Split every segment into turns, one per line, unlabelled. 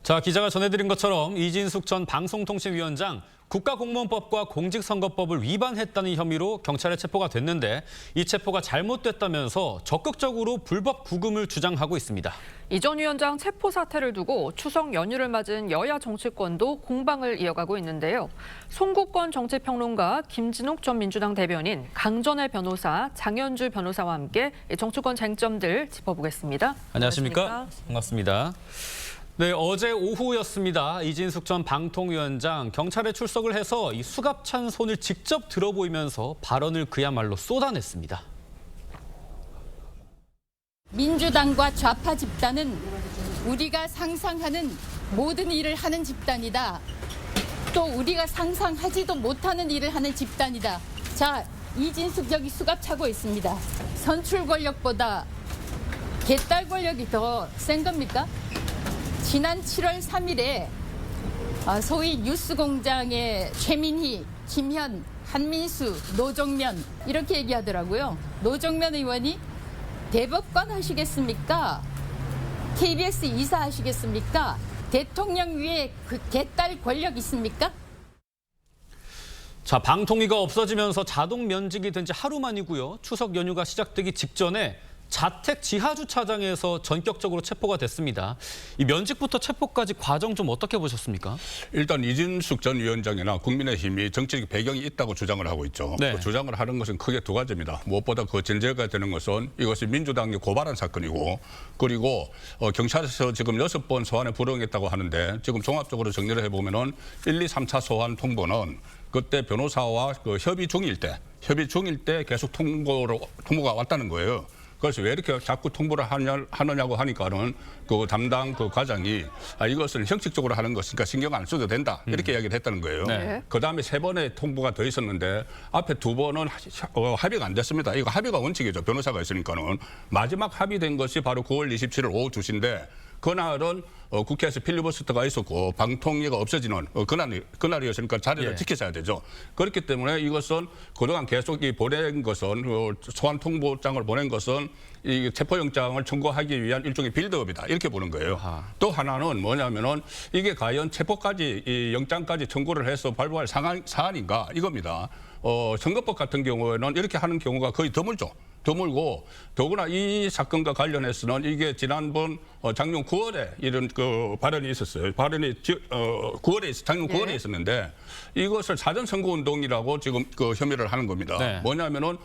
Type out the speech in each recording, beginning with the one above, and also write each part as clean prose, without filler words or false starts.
자, 기자가 전해드린 것처럼 이진숙 전 방송통신위원장 국가공무원법과 공직선거법을 위반했다는 혐의로 경찰에 체포가 됐는데 이 체포가 잘못됐다면서 적극적으로 불법 구금을 주장하고 있습니다.
이 전 위원장 체포 사태를 두고 추석 연휴를 맞은 여야 정치권도 공방을 이어가고 있는데요. 송국권 정치평론가 김진욱 전 민주당 대변인, 강전의 변호사, 장현주 변호사와 함께 정치권 쟁점들 짚어보겠습니다.
안녕하십니까? 반갑습니다. 네, 어제 오후였습니다. 이진숙 전 방통위원장 경찰에 출석을 해서 이 수갑찬 손을 직접 들어보이면서 발언을 그야말로 쏟아냈습니다.
민주당과 좌파 집단은 우리가 상상하는 모든 일을 하는 집단이다. 또 우리가 상상하지도 못하는 일을 하는 집단이다. 자, 이진숙 여기 수갑 차고 있습니다. 선출 권력보다 개딸 권력이 더 센 겁니까? 지난 7월 3일에 소위 뉴스공장의 최민희, 김현, 한민수, 노정면 이렇게 얘기하더라고요. 노정면 의원이 대법관 하시겠습니까? KBS 이사 하시겠습니까? 대통령 위에 그 개딸 권력 있습니까?
자, 방통위가 없어지면서 자동 면직이 된 지 하루 만이고요. 추석 연휴가 시작되기 직전에 자택 지하주차장에서 전격적으로 체포가 됐습니다. 이 면직부터 체포까지 과정 좀 어떻게 보셨습니까?
일단 이진숙 전 위원장이나 국민의힘이 정치적 배경이 있다고 주장을 하고 있죠.
네.
그 주장을 하는 것은 크게 두 가지입니다. 무엇보다 그 전제가 되는 것은 이것이 민주당이 고발한 사건이고, 그리고 경찰에서 지금 6번 소환에 불응했다고 하는데 지금 종합적으로 정리를 해보면은 1, 2, 3차 소환 통보는 그때 변호사와 그 협의 중일 때 계속 통보가 왔다는 거예요. 그래서 왜 이렇게 자꾸 통보를 하느냐고 하니까는 그 담당 그 과장이 이것을 형식적으로 하는 것이니까 신경 안 써도 된다. 이렇게 이야기를 했다는 거예요.
네.
그다음에 3번의 통보가 더 있었는데 앞에 2번은 합의가 안 됐습니다. 이거 합의가 원칙이죠. 변호사가 있으니까는. 마지막 합의된 것이 바로 9월 27일 오후 2시인데 그날은 국회에서 필리버스터가 있었고 방통위가 없어지는 그날이었으니까 자리를 지키셔야 되죠. 그렇기 때문에 이것은 그동안 계속 보낸 것은 소환 통보장을 보낸 것은 이 체포영장을 청구하기 위한 일종의 빌드업이다. 이렇게 보는 거예요. 또 하나는 뭐냐면은 이게 과연 체포까지 이 영장까지 청구를 해서 발부할 사안인가 이겁니다. 선거법 같은 경우에는 이렇게 하는 경우가 거의 드물죠. 드물고 더구나 이 사건과 관련해서는 이게 지난번 작년 9월에 이런 그 발언이 있었어요. 발언이 작년 9월에 있었는데 이것을 사전 선거 운동이라고 지금 그 혐의를 하는 겁니다.
네.
뭐냐면은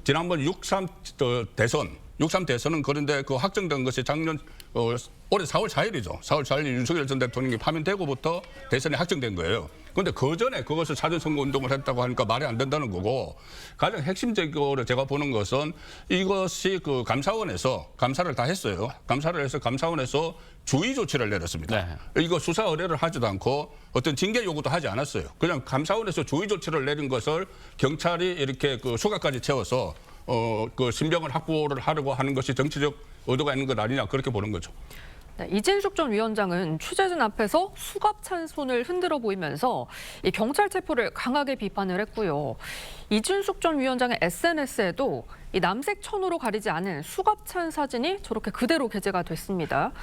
지난번 6.3 대선은 그런데 그 확정된 것이 작년 올해 4월 4일이죠. 4월 4일 윤석열 전 대통령이 파면되고부터 대선이 확정된 거예요. 그런데 그 전에 그것을 사전선거 운동을 했다고 하니까 말이 안 된다는 거고, 가장 핵심적으로 제가 보는 것은 이것이 그 감사원에서 감사를 다 했어요. 감사를 해서 감사원에서 주의 조치를 내렸습니다. 네. 이거 수사 의뢰를 하지도 않고 어떤 징계 요구도 하지 않았어요. 그냥 감사원에서 주의 조치를 내린 것을 경찰이 이렇게 그 수갑까지 채워서 그 신병을 확보를 하려고 하는 것이 정치적 의도가 있는 것 아니냐 그렇게 보는 거죠.
네, 이진숙 전 위원장은 취재진 앞에서 수갑찬 손을 흔들어 보이면서 이 경찰 체포를 강하게 비판을 했고요. 이진숙 전 위원장의 SNS에도 이 남색 천으로 가리지 않은 수갑찬 사진이 저렇게 그대로 게재가 됐습니다.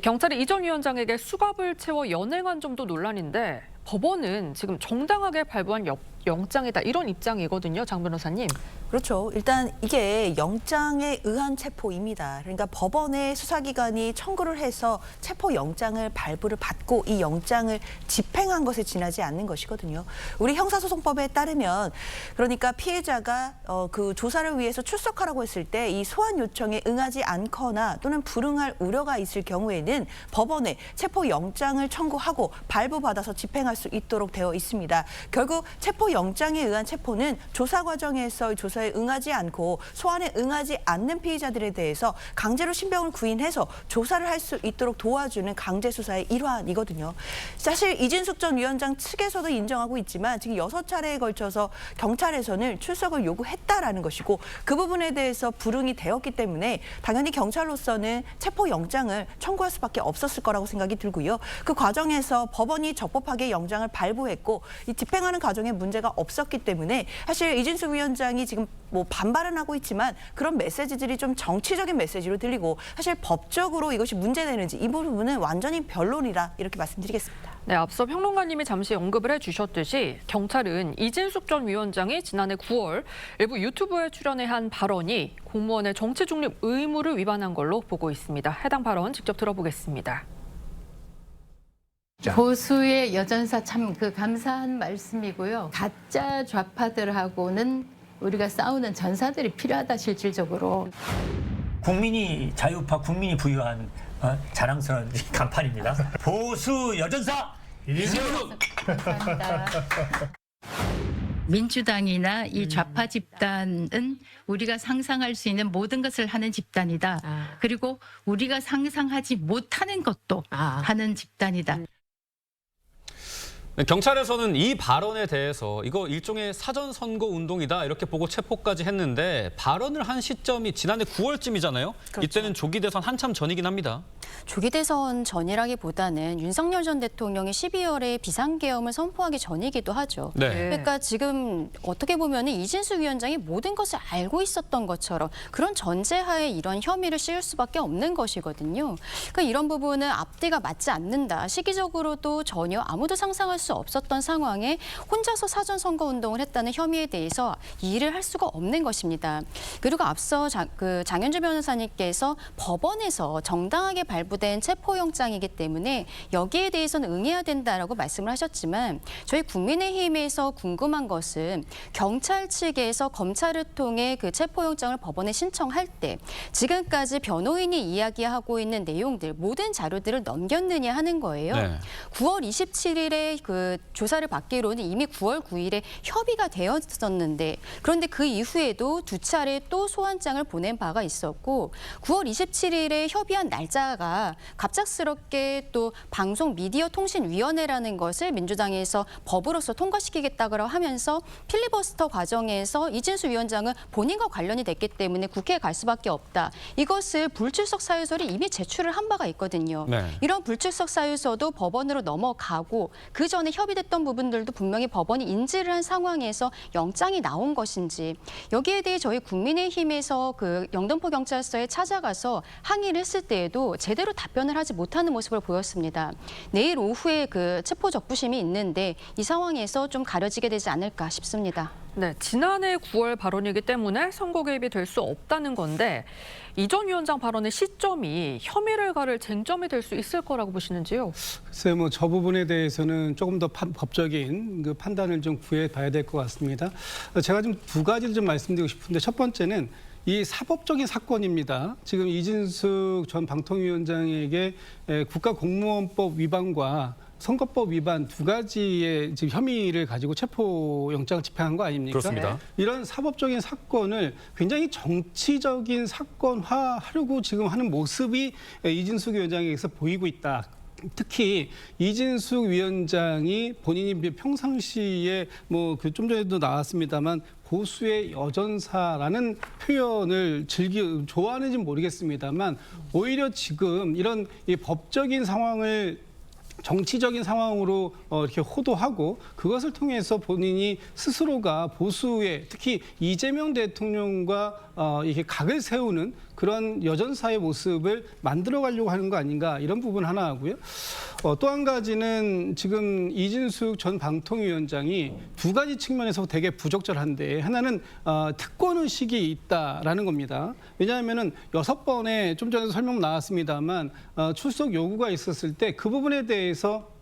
경찰이 이 전 위원장에게 수갑을 채워 연행한 점도 논란인데 법원은 지금 정당하게 발부한 영장이다 이런 입장이거든요. 장 변호사님.
그렇죠. 일단 이게 영장에 의한 체포입니다. 그러니까 법원의 수사기관이 청구를 해서 체포영장을 발부를 받고 이 영장을 집행한 것에 지나지 않는 것이거든요. 우리 형사소송법에 따르면 그러니까 피해자가 그 조사를 위해서 출석하라고 했을 때 이 소환 요청에 응하지 않거나 또는 불응할 우려가 있을 경우에는 법원에 체포영장을 청구하고 발부받아서 집행할 수 있도록 되어 있습니다. 결국 체포영장에 의한 체포는 조사 과정에서 조사에 응하지 않고 소환에 응하지 않는 피의자들에 대해서 강제로 신병을 구인해서 조사를 할 수 있도록 도와주는 강제 수사의 일환이거든요. 사실 이진숙 전 위원장 측에서도 인정하고 있지만 지금 6차례에 걸쳐서 경찰에서는 출석을 요구했다라는 것이고 그 부분에 대해서 불응이 되었기 때문에 당연히 경찰로서는 체포영장을 청구할 수밖에 없었을 거라고 생각이 들고요. 그 과정에서 법원이 적법하게 영장을 발부했고 이 집행하는 과정에 문제가 없었기 때문에 사실 이진숙 위원장이 지금 뭐 반발은 하고 있지만 그런 메시지들이 좀 정치적인 메시지로 들리고 사실 법적으로 이것이 문제되는지 이 부분은 완전히 변론이라 이렇게 말씀드리겠습니다.
네, 앞서 평론가님이 잠시 언급을 해주셨듯이 경찰은 이진숙 전 위원장이 지난해 9월 일부 유튜브에 출연해 한 발언이 공무원의 정치 중립 의무를 위반한 걸로 보고 있습니다. 해당 발언 직접 들어보겠습니다.
보수의 여전사 참 감사한 말씀이고요. 가짜 좌파들하고는 우리가 싸우는 전사들이 필요하다 실질적으로.
국민이 자유파, 국민이 부유한 자랑스러운 간판입니다. 보수 여전사 이재명.
감사합니다. 민주당이나 이 좌파 집단은 우리가 상상할 수 있는 모든 것을 하는 집단이다. 그리고 우리가 상상하지 못하는 것도 하는 집단이다.
네, 경찰에서는 이 발언에 대해서 이거 일종의 사전 선거 운동이다 이렇게 보고 체포까지 했는데 발언을 한 시점이 지난해 9월쯤이잖아요. 그렇죠. 이때는 조기 대선 한참 전이긴 합니다.
조기 대선 전이라기보다는 윤석열 전 대통령이 12월에 비상계엄을 선포하기 전이기도 하죠.
네.
그러니까 지금 어떻게 보면 이진숙 위원장이 모든 것을 알고 있었던 것처럼 그런 전제하에 이런 혐의를 씌울 수밖에 없는 것이거든요. 그러니까 이런 부분은 앞뒤가 맞지 않는다. 시기적으로도 전혀 아무도 상상할 수 없었던 상황에 혼자서 사전 선거 운동을 했다는 혐의에 대해서 이의를 할 수가 없는 것입니다. 그리고 앞서 장현주 변호사님께서 법원에서 정당하게 발부된 체포영장이기 때문에 여기에 대해서는 응해야 된다라고 말씀을 하셨지만 저희 국민의힘에서 궁금한 것은 경찰 측에서 검찰을 통해 그 체포영장을 법원에 신청할 때 지금까지 변호인이 이야기하고 있는 내용들 모든 자료들을 넘겼느냐 하는 거예요.
네.
9월 27일에 그 조사를 받기로는 이미 9월 9일에 협의가 되었었는데 그런데 그 이후에도 두 차례 또 소환장을 보낸 바가 있었고 9월 27일에 협의한 날짜가 갑작스럽게 또 방송미디어통신위원회라는 것을 민주당에서 법으로서 통과시키겠다고 하면서 필리버스터 과정에서 이진수 위원장은 본인과 관련이 됐기 때문에 국회에 갈 수밖에 없다. 이것을 불출석 사유서를 이미 제출을 한 바가 있거든요.
네.
이런 불출석 사유서도 법원으로 넘어가고 그 전에 협의됐던 부분들도 분명히 법원이 인지를 한 상황에서 영장이 나온 것인지 여기에 대해 저희 국민의힘에서 그 영등포 경찰서에 찾아가서 항의를 했을 때에도 제대로 답변을 하지 못하는 모습을 보였습니다. 내일 오후에 그 체포 적부심이 있는데 이 상황에서 좀 가려지게 되지 않을까 싶습니다.
네, 지난해 9월 발언이기 때문에 선거 개입이 될 수 없다는 건데 이 전 위원장 발언의 시점이 혐의를 가를 쟁점이 될 수 있을 거라고 보시는지요?
글쎄요, 뭐 저 부분에 대해서는 조금 더 법적인 그 판단을 좀 구해봐야 될 것 같습니다. 제가 좀 두 가지를 좀 말씀드리고 싶은데 첫 번째는 이 사법적인 사건입니다. 지금 이진숙 전 방통위원장에게 국가공무원법 위반과 선거법 위반 두 가지의 지금 혐의를 가지고 체포영장을 집행한 거 아닙니까?
그렇습니다.
이런 사법적인 사건을 굉장히 정치적인 사건화하려고 지금 하는 모습이 이진숙 위원장에게서 보이고 있다. 특히 이진숙 위원장이 본인이 평상시에 뭐 그 좀 전에도 나왔습니다만 보수의 여전사라는 표현을 좋아하는지는 모르겠습니다만 오히려 지금 이런 이 법적인 상황을 정치적인 상황으로 이렇게 호도하고 그것을 통해서 본인이 스스로가 보수의 특히 이재명 대통령과 이렇게 각을 세우는 그런 여전사의 모습을 만들어가려고 하는 거 아닌가 이런 부분 하나 하고요. 또 한 가지는 지금 이진숙 전 방통위원장이 두 가지 측면에서 되게 부적절한데 하나는 특권의식이 있다라는 겁니다. 왜냐하면은 6번에 좀 전에도 설명 나왔습니다만 출석 요구가 있었을 때 그 부분에 대해서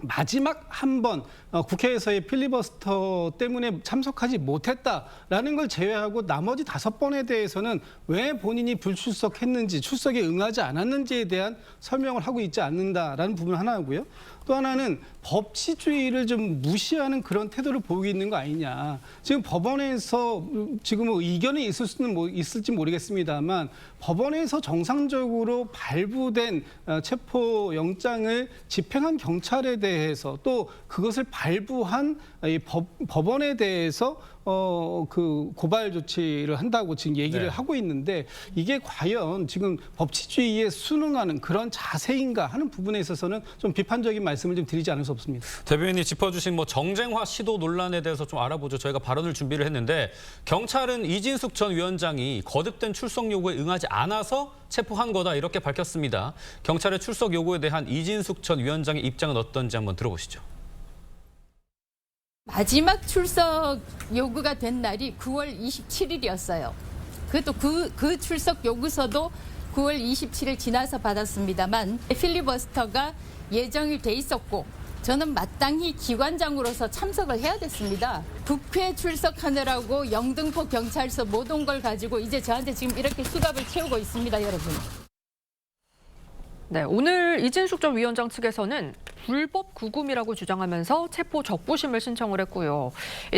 마지막 한 번 국회에서의 필리버스터 때문에 참석하지 못했다라는 걸 제외하고 나머지 5번에 대해서는 왜 본인이 불출석했는지 출석에 응하지 않았는지에 대한 설명을 하고 있지 않는다라는 부분 하나고요. 또 하나는 법치주의를 좀 무시하는 그런 태도를 보이고 있는 거 아니냐. 지금 법원에서 지금 의견이 있을지 모르겠습니다만 법원에서 정상적으로 발부된 체포영장을 집행한 경찰에 대해 대해서 또 그것을 발부한 이 법원에 대해서 그 고발 조치를 한다고 지금 얘기를
네.
하고 있는데 이게 과연 지금 법치주의에 순응하는 그런 자세인가 하는 부분에 있어서는 좀 비판적인 말씀을 좀 드리지 않을 수 없습니다.
대변인이 짚어주신 뭐 정쟁화 시도 논란에 대해서 좀 알아보죠. 저희가 발언을 준비를 했는데 경찰은 이진숙 전 위원장이 거듭된 출석 요구에 응하지 않아서 체포한 거다 이렇게 밝혔습니다. 경찰의 출석 요구에 대한 이진숙 전 위원장의 입장은 어떤지 한번 들어보시죠.
마지막 출석 요구가 된 날이 9월 27일이었어요. 그것도 그 출석 요구서도 9월 27일 지나서 받았습니다만 필리버스터가 예정이 돼 있었고 저는 마땅히 기관장으로서 참석을 해야 됐습니다. 국회 출석하느라고 영등포 경찰서 못 온 걸 가지고 이제 저한테 지금 이렇게 수갑을 채우고 있습니다, 여러분.
네, 오늘 이진숙 전 위원장 측에서는 불법 구금이라고 주장하면서 체포 적부심을 신청을 했고요.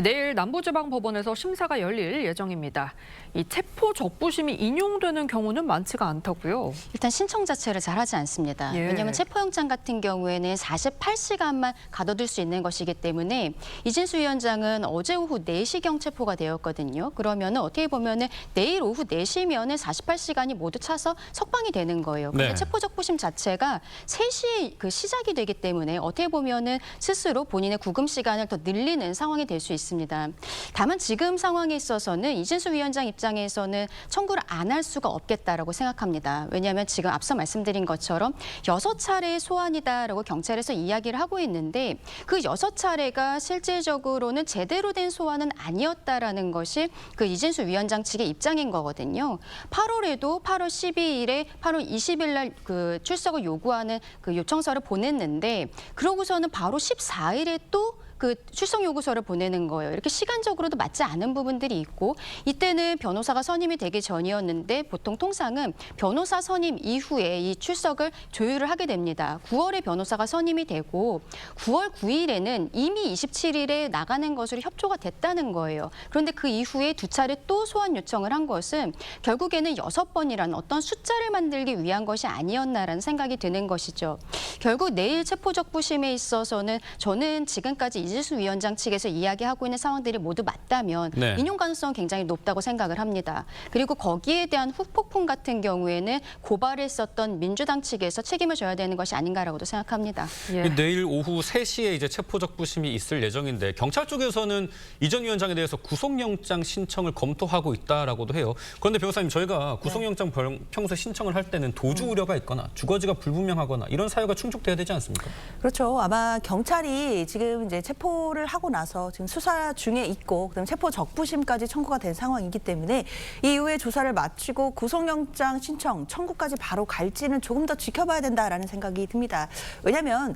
내일 남부지방법원에서 심사가 열릴 예정입니다. 이 체포 적부심이 인용되는 경우는 많지가 않다고요.
일단 신청 자체를 잘하지 않습니다.
예.
왜냐하면 체포영장 같은 경우에는 48시간만 가둬둘 수 있는 것이기 때문에 이진수 위원장은 어제 오후 4시경 체포가 되었거든요. 그러면 어떻게 보면 내일 오후 4시면 48시간이 모두 차서 석방이 되는 거예요. 근데
네.
체포 적부심 자체가 3시에 그 시작이 되기 때문에 어떻게 보면은 스스로 본인의 구금 시간을 더 늘리는 상황이 될 수 있습니다. 다만 지금 상황에 있어서는 이진수 위원장 입장에서는 청구를 안 할 수가 없겠다라고 생각합니다. 왜냐하면 지금 앞서 말씀드린 것처럼 6차례의 소환이다라고 경찰에서 이야기를 하고 있는데 그 6차례가 실질적으로는 제대로 된 소환은 아니었다라는 것이 그 이진수 위원장 측의 입장인 거거든요. 8월에도 8월 12일에 8월 20일 날 그 출석을 요구하는 그 요청서를 보냈는데 그러고서는 바로 14일에 또 그 출석 요구서를 보내는 거예요. 이렇게 시간적으로도 맞지 않은 부분들이 있고 이때는 변호사가 선임이 되기 전이었는데 보통 통상은 변호사 선임 이후에 이 출석을 조율을 하게 됩니다. 9월에 변호사가 선임이 되고 9월 9일에는 이미 27일에 나가는 것으로 협조가 됐다는 거예요. 그런데 그 이후에 2차례 또 소환 요청을 한 것은 결국에는 6번이라는 어떤 숫자를 만들기 위한 것이 아니었나라는 생각이 드는 것이죠. 결국 내일 체포적부심에 있어서는 저는 지금까지 이진수 위원장 측에서 이야기하고 있는 상황들이 모두 맞다면
네.
인용 가능성은 굉장히 높다고 생각을 합니다. 그리고 거기에 대한 후폭풍 같은 경우에는 고발했었던 민주당 측에서 책임을 져야 되는 것이 아닌가라고도 생각합니다.
예.
내일 오후 3시에 이제 체포적부심이 있을 예정인데 경찰 쪽에서는 이 전 위원장에 대해서 구속영장 신청을 검토하고 있다라고도 해요. 그런데 변호사님 저희가 구속영장 평소에 신청을 할 때는 도주 우려가 있거나 주거지가 불분명하거나 이런 사유가 충족돼야 되지 않습니까?
그렇죠. 아마 경찰이 지금 이제 체포를 하고 나서 지금 수사 중에 있고 그다음 체포 적부심까지 청구가 된 상황이기 때문에 이후에 조사를 마치고 구속영장 신청 청구까지 바로 갈지는 조금 더 지켜봐야 된다라는 생각이 듭니다. 왜냐하면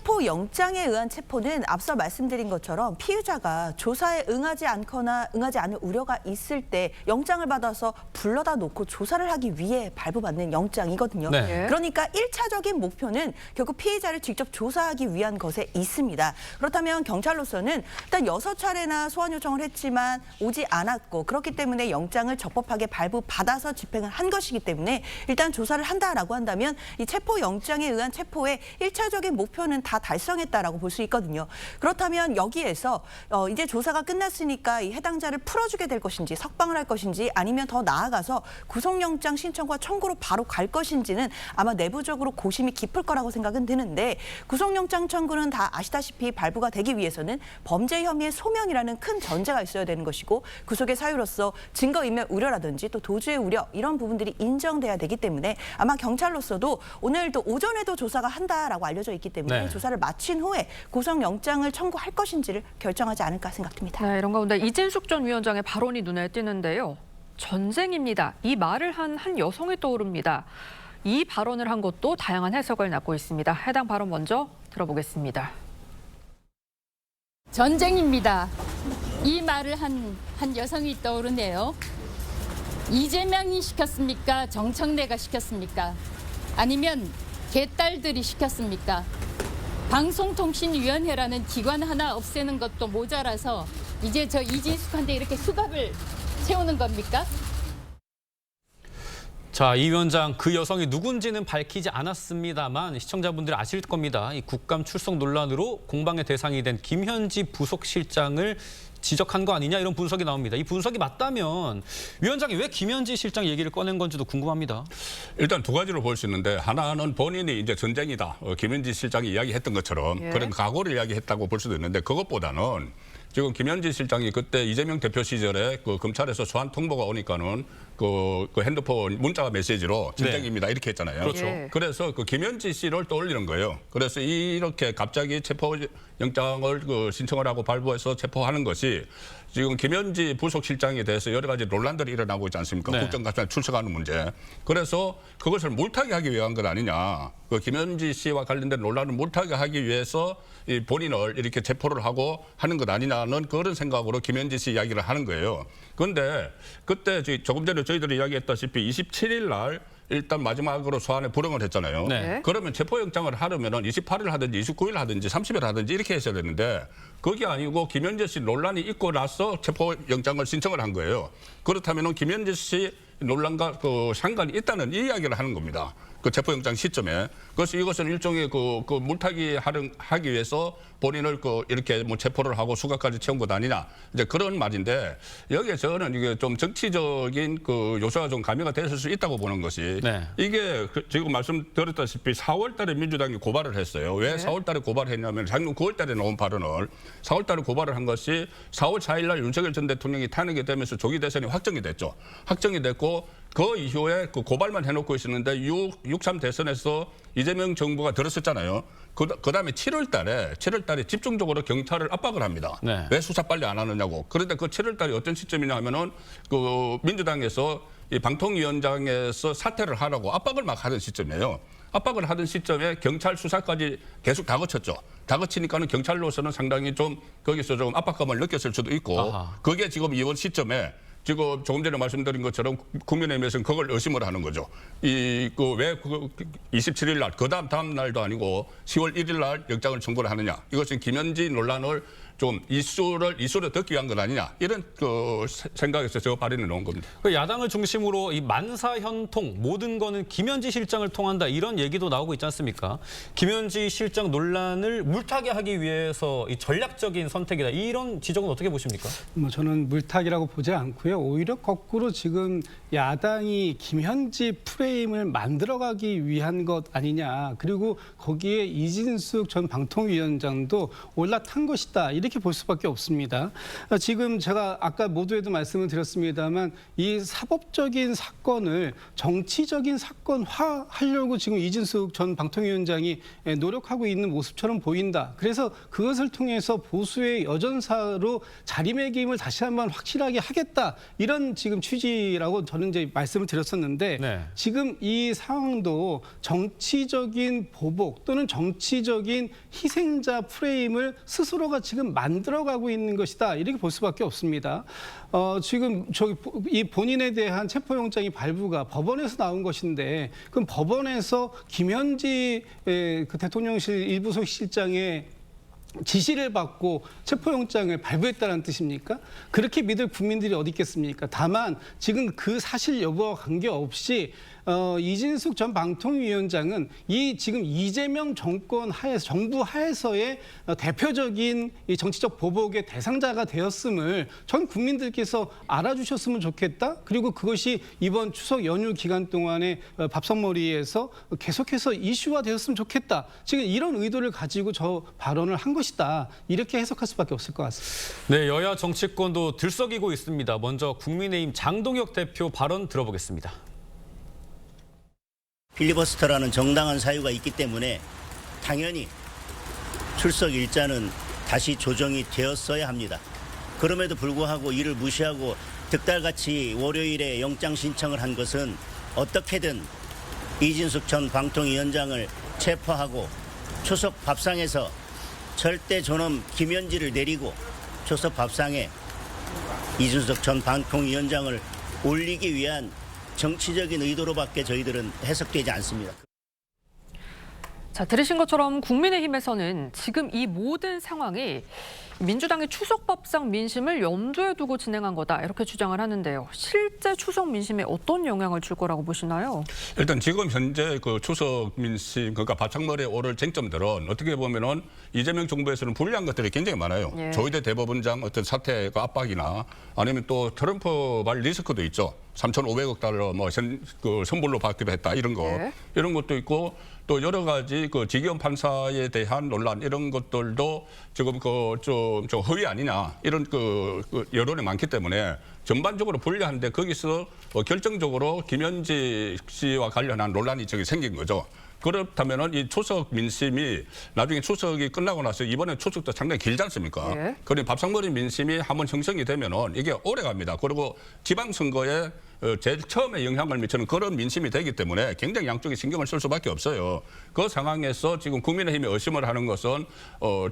체포영장에 의한 체포는 앞서 말씀드린 것처럼 피의자가 조사에 응하지 않거나 응하지 않을 우려가 있을 때 영장을 받아서 불러다 놓고 조사를 하기 위해 발부받는 영장이거든요.
네.
그러니까 1차적인 목표는 결국 피의자를 직접 조사하기 위한 것에 있습니다. 그렇다면 경찰로서는 일단 6차례나 소환 요청을 했지만 오지 않았고 그렇기 때문에 영장을 적법하게 발부받아서 집행을 한 것이기 때문에 일단 조사를 한다라고 한다면 이 체포영장에 의한 체포의 1차적인 목표는 다 달성했다라고 볼 수 있거든요. 그렇다면 여기에서 이제 조사가 끝났으니까 이 해당자를 풀어주게 될 것인지 석방을 할 것인지 아니면 더 나아가서 구속영장 신청과 청구로 바로 갈 것인지는 아마 내부적으로 고심이 깊을 거라고 생각은 드는데 구속영장 청구는 다 아시다시피 발부가 되기 위해서는 범죄 혐의의 소명이라는 큰 전제가 있어야 되는 것이고 구속의 사유로서 증거인멸 우려라든지 또 도주의 우려 이런 부분들이 인정돼야 되기 때문에 아마 경찰로서도 오늘도 오전에도 조사가 한다라고 알려져 있기 때문에
네.
조사를 마친 후에 구속영장을 청구할 것인지를 결정하지 않을까 생각됩니다.
네, 이런 가운데 이진숙 전 위원장의 발언이 눈에 띄는데요. 전쟁입니다. 이 말을 한 여성이 떠오릅니다. 이 발언을 한 것도 다양한 해석을 낳고 있습니다. 해당 발언 먼저 들어보겠습니다.
전쟁입니다. 이 말을 한 여성이 떠오르네요. 이재명이 시켰습니까? 정청래가 시켰습니까? 아니면 개딸들이 시켰습니까? 방송통신위원회라는 기관 하나 없애는 것도 모자라서 이제 저 이진숙한테 이렇게 수갑을 채우는 겁니까?
자, 자, 이 위원장 그 여성이 누군지는 밝히지 않았습니다만 시청자분들이 아실 겁니다. 이 국감 출석 논란으로 공방의 대상이 된 김현지 부속실장을 지적한 거 아니냐 이런 분석이 나옵니다. 이 분석이 맞다면 위원장이 왜 김현지 실장 얘기를 꺼낸 건지도 궁금합니다.
일단 두 가지로 볼 수 있는데 하나는 본인이 이제 전쟁이다. 김현지 실장이 이야기했던 것처럼 그런 각오를 이야기했다고 볼 수도 있는데 그것보다는 지금 김현지 실장이 그때 이재명 대표 시절에 그 검찰에서 소환 통보가 오니까는 그 핸드폰 문자 메시지로 전쟁입니다 이렇게 했잖아요.
그렇죠.
그래서 그 김현지 씨를 떠올리는 거예요. 그래서 이렇게 갑자기 체포영장을 신청을 하고 발부해서 체포하는 것이 지금 김현지 부속실장에 대해서 여러 가지 논란들이 일어나고 있지 않습니까? 국정감사에 출석하는 문제. 그래서 그것을 물타기 하기 위한 것 아니냐. 그 김현지 씨와 관련된 논란을 물타기 하기 위해서 이 본인을 이렇게 체포를 하고 하는 것 아니냐는 그런 생각으로 김현지 씨 이야기를 하는 거예요. 그런데 그때 조금 전에 저희들이 이야기했다시피 27일 날 일단 마지막으로 소환에 불응을 했잖아요. 그러면 체포영장을 하려면 28일 하든지 29일 하든지 30일 하든지 이렇게 했어야 되는데 그게 아니고 김현지 씨 논란이 있고 나서 체포영장을 신청을 한 거예요. 그렇다면 김현지 씨 논란과 그 상관이 있다는 이 이야기를 하는 겁니다. 그 체포영장 시점에. 그래서 이것은 일종의 그 물타기 하기 위해서 본인을 이렇게 뭐 체포를 하고 수감까지 채운 것 아니냐. 이제 그런 말인데 여기에 저는 이게 좀 정치적인 그 요소가 좀 가미가 됐을 수 있다고 보는 것이 이게 지금 말씀드렸다시피 4월 달에 민주당이 고발을 했어요. 왜 4월 달에 고발했냐면 작년 9월 달에 나온 발언을 4월 달에 고발을 한 것이 4월 4일 날 윤석열 전 대통령이 탄핵이 되면서 조기 대선이 확정이 됐죠. 확정이 됐고 그 이후에 그 고발만 해놓고 있었는데 6.3 대선에서 이재명 정부가 들었었잖아요. 그다음에 7월 달에 집중적으로 경찰을 압박을 합니다. 왜 수사 빨리 안 하느냐고. 그런데 그 7월 달이 어떤 시점이냐 하면은 그 민주당에서 이 방통위원장에서 사퇴를 하라고 압박을 막 하던 시점이에요. 압박을 하던 시점에 경찰 수사까지 계속 다그쳤죠. 다그치니까는 경찰로서는 상당히 좀 거기서 좀 압박감을 느꼈을 수도 있고 그게 지금 이번 시점에 지금 조금 전에 말씀드린 것처럼 국민의힘에서는 그걸 의심을 하는 거죠. 왜 27일 날, 그 다음 날도 아니고 10월 1일 날 영장을 청구를 하느냐. 이것은 김현지 논란을 좀 이슈를 듣기 위한 것 아니냐. 이런 그 생각에서 제가 발의해 놓은 겁니다.
그 야당을 중심으로 이 만사현통 모든 거는 김현지 실장을 통한다 이런 얘기도 나오고 있지 않습니까? 김현지 실장 논란을 물타기 하기 위해서 이 전략적인 선택이다. 이런 지적은 어떻게 보십니까?
저는 물타기라고 보지 않고요. 오히려 거꾸로 지금 야당이 김현지 프레임을 만들어가기 위한 것 아니냐. 그리고 거기에 이진숙 전 방통위원장도 올라탄 것이다. 이렇게 볼 수밖에 없습니다. 지금 제가 아까 모두에도 말씀을 드렸습니다만 이 사법적인 사건을 정치적인 사건화하려고 지금 이진숙 전 방통위원장이 노력하고 있는 모습처럼 보인다. 그래서 그것을 통해서 보수의 여전사로 자리매김을 다시 한번 확실하게 하겠다. 이런 지금 취지라고 저는 이제 말씀을 드렸었는데 지금 이 상황도 정치적인 보복 또는 정치적인 희생자 프레임을 스스로가 지금 만들어가고 있는 것이다. 이렇게 볼 수밖에 없습니다. 지금 이 본인에 대한 체포영장이 발부가 법원에서 나온 것인데 그럼 법원에서 김현지 그 대통령실 일부속 실장의 지시를 받고 체포영장을 발부했다는 뜻입니까? 그렇게 믿을 국민들이 어디 있겠습니까? 다만 지금 그 사실 여부와 관계없이 이진숙 전 방통위원장은 이 지금 이재명 정권 하에서 정부 하에서의 대표적인 이 정치적 보복의 대상자가 되었음을 전 국민들께서 알아주셨으면 좋겠다. 그리고 그것이 이번 추석 연휴 기간 동안에 밥상머리에서 계속해서 이슈화되었으면 좋겠다. 지금 이런 의도를 가지고 저 발언을 한 것이다. 이렇게 해석할 수밖에 없을 것 같습니다.
네, 여야 정치권도 들썩이고 있습니다. 먼저 국민의힘 장동혁 대표 발언 들어보겠습니다.
필리버스터라는 정당한 사유가 있기 때문에 당연히 출석 일자는 다시 조정이 되었어야 합니다. 그럼에도 불구하고 이를 무시하고 득달같이 월요일에 영장 신청을 한 것은 어떻게든 이진숙 전 방통위원장을 체포하고 추석 밥상에서 절대 존엄 김현지를 내리고 추석 밥상에 이진숙 전 방통위원장을 올리기 위한 정치적인 의도로밖에 저희들은 해석되지 않습니다.
자, 들으신 것처럼 국민의힘에서는 지금 이 모든 상황이 민주당의 추석밥상 민심을 염두에 두고 진행한 거다 이렇게 주장을 하는데요. 실제 추석 민심에 어떤 영향을 줄 거라고 보시나요?
일단 지금 현재 그 추석 민심, 그러니까 밥상머리에 오를 쟁점들은 어떻게 보면은 이재명 정부에서는 불리한 것들이 굉장히 많아요.
예.
조희대 대법원장 어떤 사태가 압박이나 아니면 또 트럼프발 리스크도 있죠. 3,500억 달러 그 선불로 받기로 했다 이런 거
예.
이런 것도 있고 또 여러 가지 그 지기현 판사에 대한 논란 이런 것들도 지금 좀 허위 아니냐 이런 그 여론이 많기 때문에 전반적으로 불리한데 거기서 결정적으로 김현지 씨와 관련한 논란이 저기 생긴 거죠. 그렇다면은 이 추석 민심이 나중에 추석이 끝나고 나서 이번에 추석도 상당히 길지 않습니까?
예.
그러니 밥상머리 민심이 한번 형성이 되면은 이게 오래 갑니다. 그리고 지방선거에 제일 처음에 영향을 미치는 그런 민심이 되기 때문에 굉장히 양쪽에 신경을 쓸 수밖에 없어요. 그 상황에서 지금 국민의힘이 의심을 하는 것은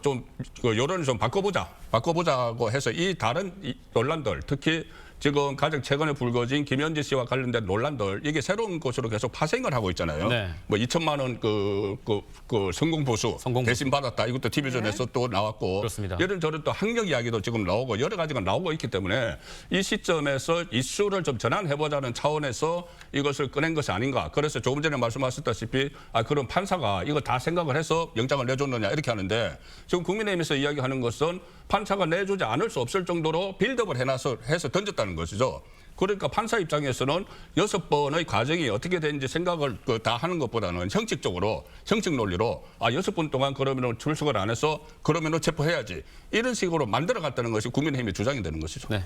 좀 여론을 좀 바꿔보자고 해서 이 다른 논란들 특히 지금 가장 최근에 불거진 김현지 씨와 관련된 논란들 이게 새로운 것으로 계속 파생을 하고 있잖아요.
네.
뭐 2천만 원 그 성공보수 대신 받았다. 이것도 TV전에서 또 나왔고
그렇습니다.
이런저런 또 학력 이야기도 지금 나오고 여러 가지가 나오고 있기 때문에 이 시점에서 이슈를 좀 전환해보자는 차원에서 이것을 꺼낸 것이 아닌가. 그래서 조금 전에 말씀하셨다시피 그럼 판사가 이거 다 생각을 해서 영장을 내줬느냐 이렇게 하는데 지금 국민의힘에서 이야기하는 것은 판사가 내주지 않을 수 없을 정도로 빌드업을 해서 던졌다는 것이죠. 그러니까 판사 입장에서는 6번의 과정이 어떻게 되는지 생각을 다 하는 것보다는 형식 논리로 6번 동안 그러면은 출석을 안 해서 그러면은 체포해야지 이런 식으로 만들어갔다는 것이 국민의힘의 주장이 되는 것이죠.
네.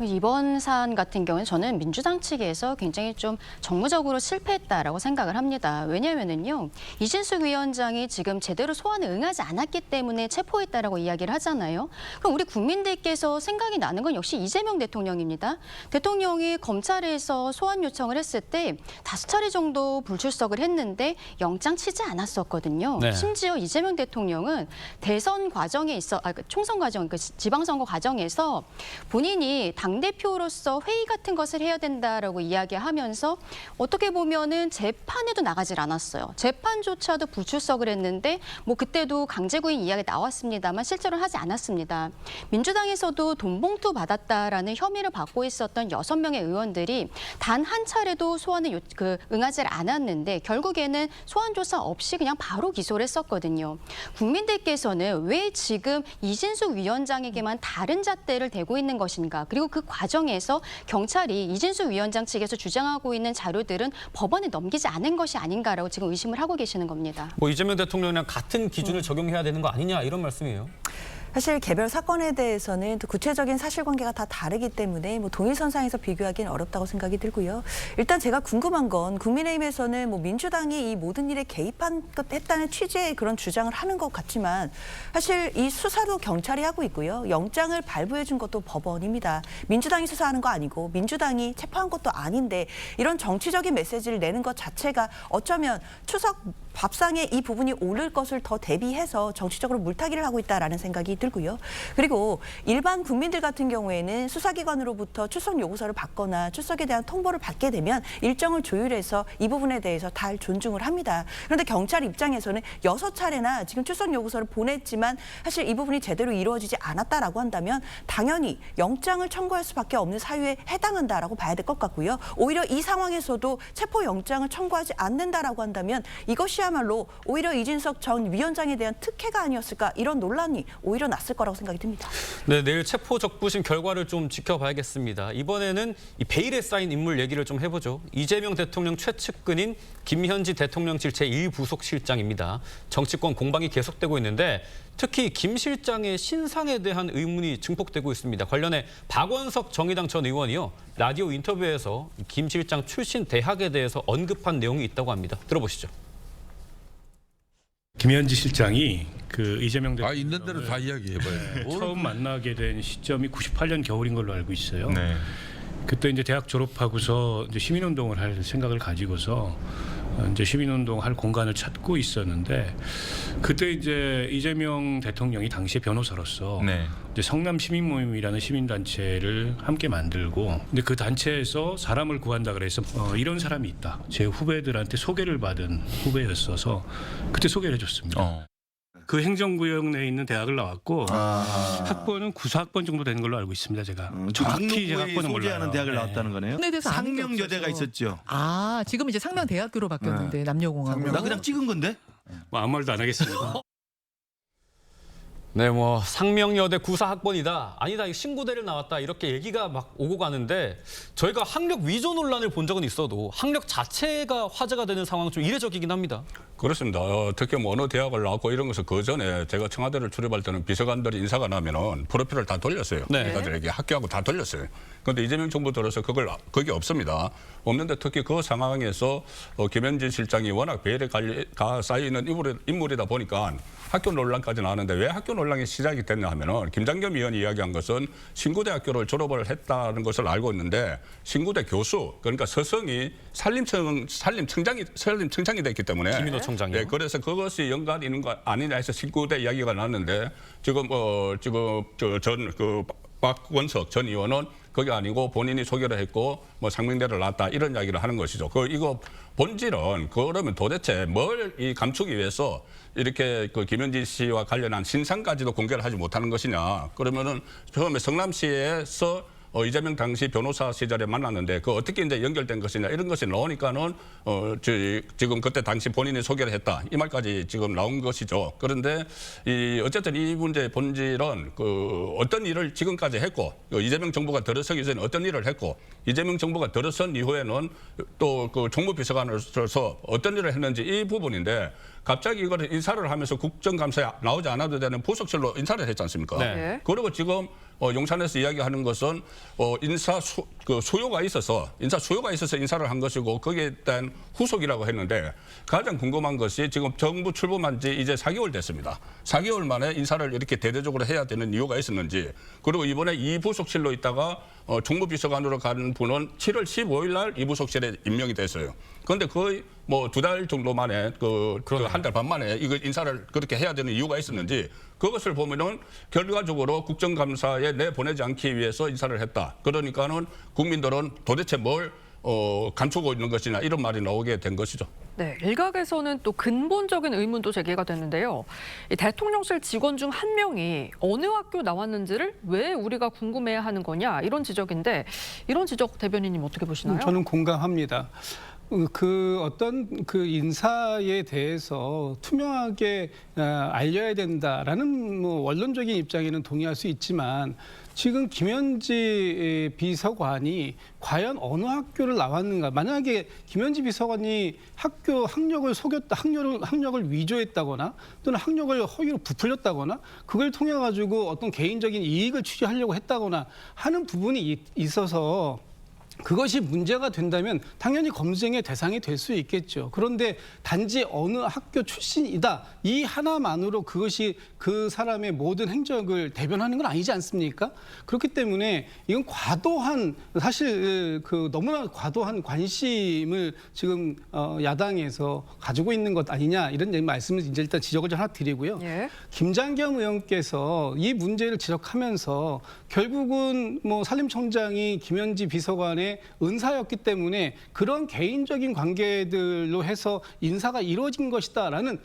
이번 사안 같은 경우는 저는 민주당 측에서 굉장히 좀 정무적으로 실패했다라고 생각을 합니다. 왜냐하면은요, 이진숙 위원장이 지금 제대로 소환에 응하지 않았기 때문에 체포했다라고 이야기를 하잖아요. 그럼 우리 국민들께서 생각이 나는 건 역시 이재명 대통령입니다. 대통령이 검찰에서 소환 요청을 했을 때 5차례 정도 불출석을 했는데 영장 치지 않았었거든요.
네.
심지어 이재명 대통령은 대선 과정에 총선 과정, 지방선거 과정에서 본인이 당대표로서 회의 같은 것을 해야 된다라고 이야기하면서 어떻게 보면은 재판에도 나가질 않았어요. 재판조차도 불출석을 했는데 뭐 그때도 강제구인 이야기 나왔습니다만 실제로는 하지 않았습니다. 민주당에서도 돈봉투 받았다라는 혐의를 받고 있었던 6명의 의원들이 단 한 차례도 소환에 응하지 않았는데 결국에는 소환 조사 없이 그냥 바로 기소를 했었거든요. 국민들께서는 왜 지금 이진숙 위원장에게만 다른 잣대를 대고 있는 것인가? 그리고 그 과정에서 경찰이 이진숙 위원장 측에서 주장하고 있는 자료들은 법원에 넘기지 않은 것이 아닌가라고 지금 의심을 하고 계시는 겁니다.
뭐 이재명 대통령이랑 같은 기준을 적용해야 되는 거 아니냐 이런 말씀이에요.
사실 개별 사건에 대해서는 또 구체적인 사실관계가 다 다르기 때문에 뭐 동일선상에서 비교하기는 어렵다고 생각이 들고요. 일단 제가 궁금한 건 국민의힘에서는 뭐 민주당이 이 모든 일에 개입했다는 취지의 그런 주장을 하는 것 같지만 사실 이 수사도 경찰이 하고 있고요. 영장을 발부해 준 것도 법원입니다. 민주당이 수사하는 거 아니고 민주당이 체포한 것도 아닌데 이런 정치적인 메시지를 내는 것 자체가 어쩌면 추석 밥상에 이 부분이 오를 것을 더 대비해서 정치적으로 물타기를 하고 있다라는 생각이 들고요. 그리고 일반 국민들 같은 경우에는 수사기관으로부터 출석 요구서를 받거나 출석에 대한 통보를 받게 되면 일정을 조율해서 이 부분에 대해서 다 존중을 합니다. 그런데 경찰 입장에서는 6차례나 지금 출석 요구서를 보냈지만 사실 이 부분이 제대로 이루어지지 않았다라고 한다면 당연히 영장을 청구할 수밖에 없는 사유에 해당한다라고 봐야 될 것 같고요. 오히려 이 상황에서도 체포 영장을 청구하지 않는다라고 한다면 이것이야말로 오히려 이진석 전 위원장에 대한 특혜가 아니었을까 이런 논란이 오히려 났을 거라고 생각이 듭니다.
네, 내일 체포 적부심 결과를 좀 지켜봐야겠습니다. 이번에는 이 베일에 쌓인 인물 얘기를 좀 해보죠. 이재명 대통령 최측근인 김현지 대통령실 제1부속실장입니다. 정치권 공방이 계속되고 있는데 특히 김 실장의 신상에 대한 의문이 증폭되고 있습니다. 관련해 박원석 정의당 전 의원이요. 라디오 인터뷰에서 김 실장 출신 대학에 대해서 언급한 내용이 있다고 합니다. 들어보시죠.
김현지 실장이 그 이재명 대통령
있는 대로 다 이야기해봐요.
처음 만나게 된 시점이 98년 겨울인 걸로 알고 있어요.
네.
그때 이제 대학 졸업하고서 이제 시민운동을 할 생각을 가지고서 이제 시민운동 할 공간을 찾고 있었는데 그때 이제 이재명 대통령이 당시에 변호사로서
네.
이제 성남 시민모임이라는 시민단체를 함께 만들고 근데 그 단체에서 사람을 구한다 그래서 이런 사람이 있다. 제 후배들한테 소개를 받은 후배였어서 그때 소개를 해줬습니다. 그 행정구역 내에 있는 대학을 나왔고 학번은 9사학번 정도 되는 걸로 알고 있습니다. 제가 정확히 제가 학번은
소개하는
몰라요.
대학을 나왔다는 거네요.
대해서 아는 게
상명여대가
없어서.
있었죠.
아, 지금 이제 상명대학교로 바뀌었는데 남녀공학으로.
나 그냥 찍은 건데.
뭐 아무 말도 안 하겠습니다.
네, 뭐 상명여대 94학번이다. 아니다, 이거 신고대를 나왔다. 이렇게 얘기가 막 오고 가는데 저희가 학력 위조 논란을 본 적은 있어도 학력 자체가 화제가 되는 상황은 좀 이례적이긴 합니다.
그렇습니다. 특히 뭐 어느 대학을 나왔고 이런 것을 그 전에 제가 청와대를 출입할 때는 비서관들이 인사가 나면은 프로필을 다 돌렸어요.
네.
기자들에게 학교하고 다 돌렸어요. 그런데 이재명 정부 들어서 그게 없습니다. 없는데 특히 그 상황에서 김현진 실장이 워낙 배려가 쌓이는 인물이다 보니까 학교 논란까지 나왔는데 왜 학교 논란이 시작이 됐냐 하면은 김장겸 의원이 이야기한 것은 신구대학교를 졸업을 했다는 것을 알고 있는데 신구대 교수 그러니까 서성이 산림청장이 됐기 때문에
김인호 총장이요.
네, 그래서 그것이 연관이 있는 거 아니냐 해서 신구대 이야기가 나왔는데 지금 박원석 전 의원은 그게 아니고 본인이 소개를 했고 뭐 상명대를 나왔다 이런 이야기를 하는 것이죠. 이거 본질은 그러면 도대체 뭘 이 감추기 위해서 이렇게 그 김현진 씨와 관련한 신상까지도 공개를 하지 못하는 것이냐. 그러면은 처음에 성남시에서 이재명 당시 변호사 시절에 만났는데 그 어떻게 이제 연결된 것이냐 이런 것이 나오니까는 지금 그때 당시 본인이 소개를 했다 이 말까지 지금 나온 것이죠. 그런데 어쨌든 이 문제의 본질은 어떤 일을 지금까지 했고 이재명 정부가 들어서기 전에 어떤 일을 했고 이재명 정부가 들어선 이후에는 또 그 정무비서관으로서 어떤 일을 했는지 이 부분인데 갑자기 이거를 인사를 하면서 국정감사에 나오지 않아도 되는 부속실로 인사를 했지 않습니까?
네.
그리고 지금 용산에서 이야기하는 것은 인사 수요가 있어서 인사를 한 것이고 거기에 대한 후속이라고 했는데 가장 궁금한 것이 지금 정부 출범한 지 이제 4개월 됐습니다. 4개월 만에 인사를 이렇게 대대적으로 해야 되는 이유가 있었는지 그리고 이번에 이 부속실로 있다가 정무비서관으로 간 분은 7월 15일 날 이 부속실에 임명이 됐어요. 그런데 거의 뭐 2달 정도 만에 한 달 반 만에 이거 인사를 그렇게 해야 되는 이유가 있었는지 그것을 보면은 결과적으로 국정감사에 내보내지 않기 위해서 인사를 했다. 그러니까는 국민들은 도대체 뭘 감추고 있는 것이냐 이런 말이 나오게 된 것이죠.
네, 일각에서는 또 근본적인 의문도 제기가 됐는데요. 이 대통령실 직원 중 한 명이 어느 학교 나왔는지를 왜 우리가 궁금해야 하는 거냐 이런 지적인데 이런 지적 대변인님 어떻게 보시나요?
저는 공감합니다. 어떤 인사에 대해서 투명하게 알려야 된다라는 뭐 원론적인 입장에는 동의할 수 있지만 지금 김현지 비서관이 과연 어느 학교를 나왔는가? 만약에 김현지 비서관이 학력을 속였다, 학력을 위조했다거나 또는 학력을 허위로 부풀렸다거나 그걸 통해 가지고 어떤 개인적인 이익을 취재하려고 했다거나 하는 부분이 있어서 그것이 문제가 된다면 당연히 검증의 대상이 될 수 있겠죠. 그런데 단지 어느 학교 출신이다 이 하나만으로 그것이 그 사람의 모든 행적을 대변하는 건 아니지 않습니까? 그렇기 때문에 이건 사실 너무나 과도한 관심을 지금 야당에서 가지고 있는 것 아니냐 이런 말씀을 이제 일단 지적을 하나 드리고요.
예.
김장겸 의원께서 이 문제를 지적하면서 결국은 뭐 산림청장이 김현지 비서관의 은사였기 때문에 그런 개인적인 관계들로 해서 인사가 이루어진 것이다라는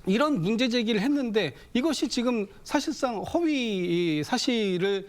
이런 문제 제기를 했는데 이것이 지금 사실상 허위 사실을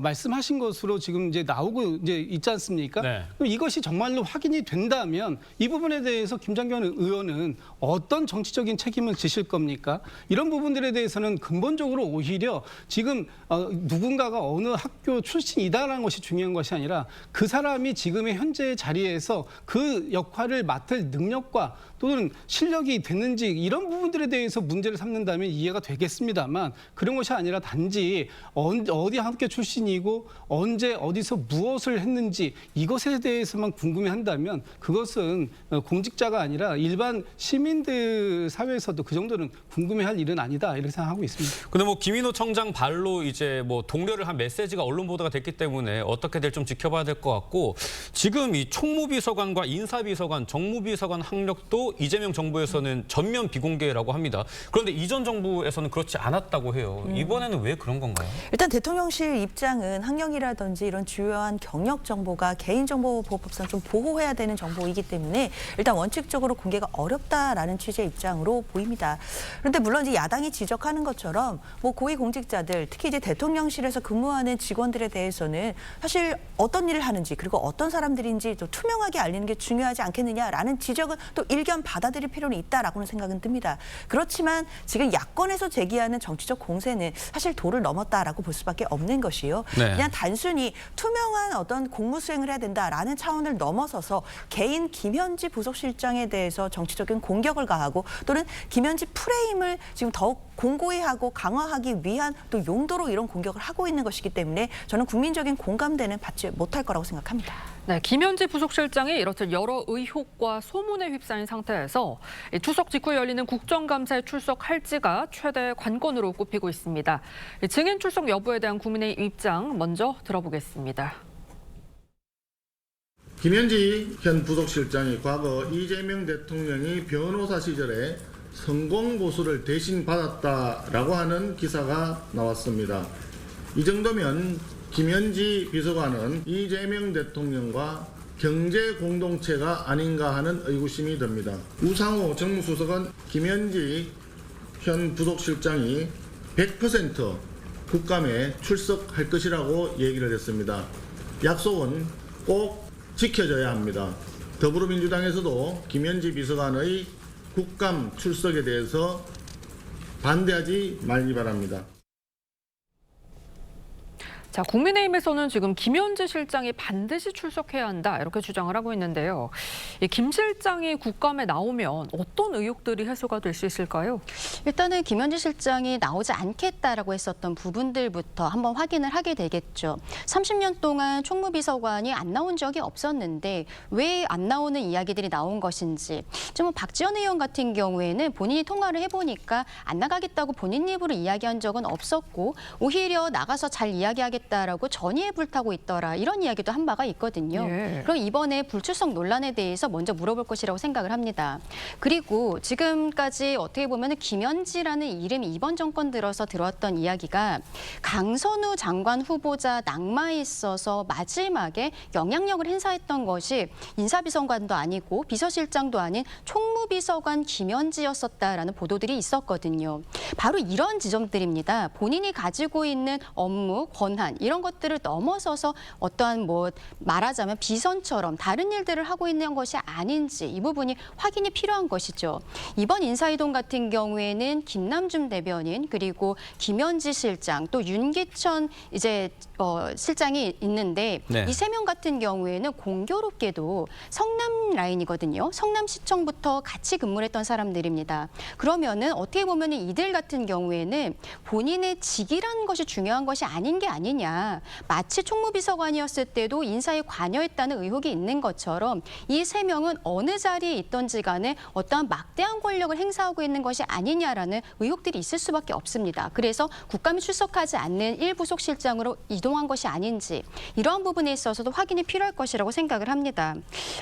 말씀하신 것으로 지금 이제 나오고 이제 있지 않습니까?
네.
그럼 이것이 정말로 확인이 된다면 이 부분에 대해서 김장겸 의원은 어떤 정치적인 책임을 지실 겁니까? 이런 부분들에 대해서는 근본적으로 오히려 지금 누군가가 어느 학교 출신이다라는 것이 중요한 것이 아니라 그 사람이 지금의 현재 자리에서 그 역할을 맡을 능력과 또는 실력이 됐는지 이런 부분들에 대해서 문제를 삼는다면 이해가 되겠습니다만 그런 것이 아니라 단지 어디 학교 출신이고 언제 어디서 무엇을 했는지 이것에 대해서만 궁금해한다면 그것은 공직자가 아니라 일반 시민들 사회에서도 그 정도는 궁금해할 일은 아니다 이렇게 생각하고 있습니다.
근데 뭐 김인호 청장 발로 이제 뭐 동료를 한 메시지가 언론 보도가 됐기 때문에 어떻게 될지 좀 지켜봐야 될 것 같고 지금 이 총무비서관과 인사비서관, 정무비서관 학력도 이재명 정부에서는 전면 비공개라고 합니다. 그런데 이전 정부에서는 그렇지 않았다고 해요. 이번에는 왜 그런 건가요?
일단 대통령실 입장은 학력이라든지 이런 주요한 경력 정보가 개인정보보호법상 좀 보호해야 되는 정보이기 때문에 일단 원칙적으로 공개가 어렵다라는 취지의 입장으로 보입니다. 그런데 물론 이제 야당이 지적하는 것처럼 뭐 고위공직자들 특히 이제 대통령실에서 근무하는 직원들에 대해서는 사실 어떤 일을 하는지 그리고 어떤 사람들인지 또 투명하게 알리는 게 중요하지 않겠느냐라는 지적은 또 일견 받아들일 필요는 있다라고는 생각은 듭니다. 그렇지만 지금 야권에서 제기하는 정치적 공세는 사실 도를 넘었다라고 볼 수밖에 없는 것이요.
네.
그냥 단순히 투명한 어떤 공무 수행을 해야 된다라는 차원을 넘어서서 개인 김현지 부속실장에 대해서 정치적인 공격을 가하고 또는 김현지 프레임을 지금 더욱 공고히 하고 강화하기 위한 또 용도로 이런 공격을 하고 있는 것이기 때문에 저는 국민적인 공감대는 받지 못할 거라고 생각합니다.
네, 김현지 부속실장이 이렇듯 여러 의혹과 소문에 휩싸인 상태에서 추석 직후 열리는 국정감사에 출석할지가 최대 관건으로 꼽히고 있습니다. 증인 출석 여부에 대한 국민의 입장 먼저 들어보겠습니다.
김현지 현 부속실장이 과거 이재명 대통령이 변호사 시절에 성공보수를 대신 받았다라고 하는 기사가 나왔습니다. 이 정도면 김현지 비서관은 이재명 대통령과 경제 공동체가 아닌가 하는 의구심이 듭니다. 우상호 정무수석은 김현지 현 부속실장이 100% 국감에 출석할 것이라고 얘기를 했습니다. 약속은 꼭 지켜져야 합니다. 더불어민주당에서도 김현지 비서관의 국감 출석에 대해서 반대하지 말기 바랍니다.
자, 국민의힘에서는 지금 김현지 실장이 반드시 출석해야 한다 이렇게 주장을 하고 있는데요. 이 김 실장이 국감에 나오면 어떤 의혹들이 해소가 될 수 있을까요?
일단은 김현지 실장이 나오지 않겠다라고 했었던 부분들부터 한번 확인을 하게 되겠죠. 30년 동안 총무비서관이 안 나온 적이 없었는데 왜 안 나오는 이야기들이 나온 것인지. 좀 박지원 의원 같은 경우에는 본인이 통화를 해보니까 안 나가겠다고 본인 입으로 이야기한 적은 없었고 오히려 나가서 잘 이야기하겠다라고 전의에 불타고 있더라 이런 이야기도 한 바가 있거든요.
예.
그럼 이번에 불출석 논란에 대해서 먼저 물어볼 것이라고 생각을 합니다. 그리고 지금까지 어떻게 보면 김현지라는 이름이 이번 정권 들어서 들어왔던 이야기가 강선우 장관 후보자 낙마에 있어서 마지막에 영향력을 행사했던 것이 인사비서관도 아니고 비서실장도 아닌 총무비서관 김현지였었다라는 보도들이 있었거든요. 바로 이런 지점들입니다. 본인이 가지고 있는 업무, 권한 이런 것들을 넘어서서 어떠한 뭐 말하자면 비선처럼 다른 일들을 하고 있는 것이 아닌지 이 부분이 확인이 필요한 것이죠. 이번 인사이동 같은 경우에는 김남중 대변인 그리고 김현지 실장 또 윤기천 실장이 있는데
네.
이 세 명 같은 경우에는 공교롭게도 성남 라인이거든요. 성남시청부터 같이 근무를 했던 사람들입니다. 그러면은 어떻게 보면 이들 같은 경우에는 본인의 직이라는 것이 중요한 것이 아닌 게 아니냐. 마치 총무비서관이었을 때도 인사에 관여했다는 의혹이 있는 것처럼 이 세 명은 어느 자리에 있던지 간에 어떠한 막대한 권력을 행사하고 있는 것이 아니냐라는 의혹들이 있을 수밖에 없습니다. 그래서 국감에 출석하지 않는 일 부속실장으로 이동한 것이 아닌지 이러한 부분에 있어서도 확인이 필요할 것이라고 생각을 합니다.